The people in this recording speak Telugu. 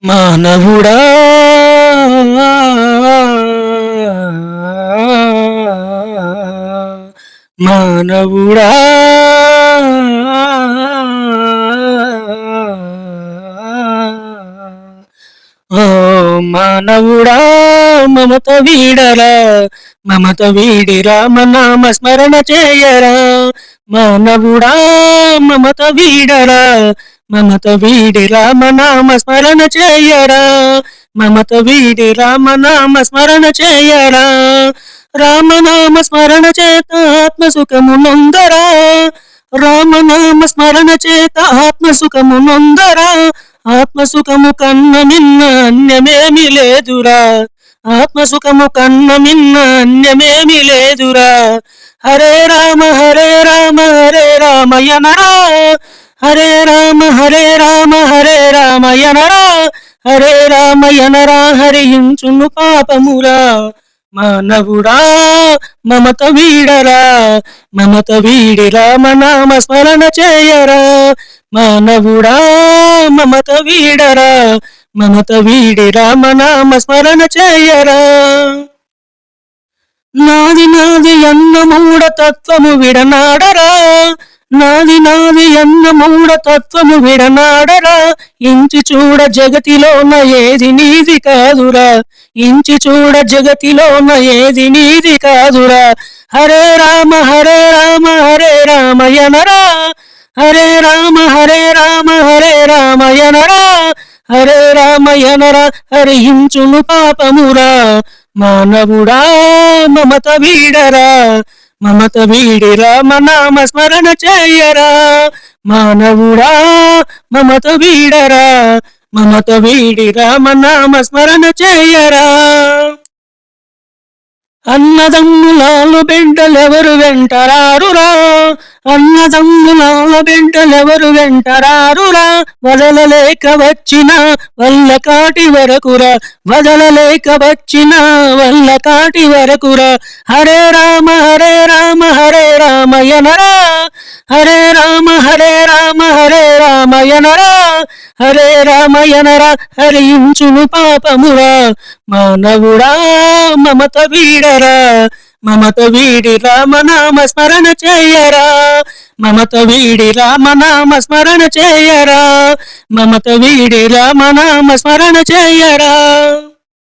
మానవుడా మానవుడా ఓ మానవుడా మమత వీడరా మమత వీడి రామనామ స్మరణ చేయరా మానవుడా మమత వీడరా మమత వీడి రామనామ స్మరణ చేయరా మమత వీడి రామనామ స్మరణ చేయరా రామనామ స్మరణ చేత ఆత్మ సుఖము నొందరా రామనామ స్మరణ చేత ఆత్మ సుఖము నొందరా ఆత్మ సుఖము కన్న మిన్న అన్యమేమి లేదురా ఆత్మ సుఖము కన్న మిన్న అన్యమేమి లేదురా హరే రామ హరే రామ హరే రామయనరా హరే రామ హరే రామ హరే రామయనరా హరే రామయనరా హరించును పాపమురా మానవుడా మమత వీడరా మమత వీడి రామనామ స్మరణ చేయరా మానవుడా మమత వీడరా మమత వీడి రామనామ స్మరణ చేయరా నాది నాది అన్న మూఢ తత్వము విడనాడరా నాది నాది అన్న మూఢ తత్వము విడనాడరా ఇంచి చూడ జగతిలోన ఏది నీది కాదురా ఇంచి చూడ జగతిలోన ఏది నీది కాదురా హరే రామ హరే రామ హరే రామయనరా హరే రామ హరే రామ హరే రామయనరా హరే రామయనరా హరించును పాపమురా మానవుడా మమత వీడరా మమత వీడి రామనామ స్మరణ చేయరా మానవుడా మమత వీడరా మమత వీడి రామనామ స్మరణ చేయరా అన్నదమ్ములాలు బిడ్డలెవరు వెంటరారురా అన్నదమ్ములాల బిడ్డలెవరు వెంటరారురా వదలలేక వచ్చిన వల్ల కాటి వరకురా వదలలేక వచ్చిన వల్ల కాటి వరకురా హరే రామ హరే రామ హరే రామయనరా హరే రామ హరే రామ హరే రామయనరా హరే రామయనరా హరించును పాపమురా మానవుడా మమత వీడరా మమత వీడి రామనామ స్మరణ చేయరా మమత వీడి రామనామ స్మరణ చేయరా మమత వీడి రామనామ స్మరణ చేయరా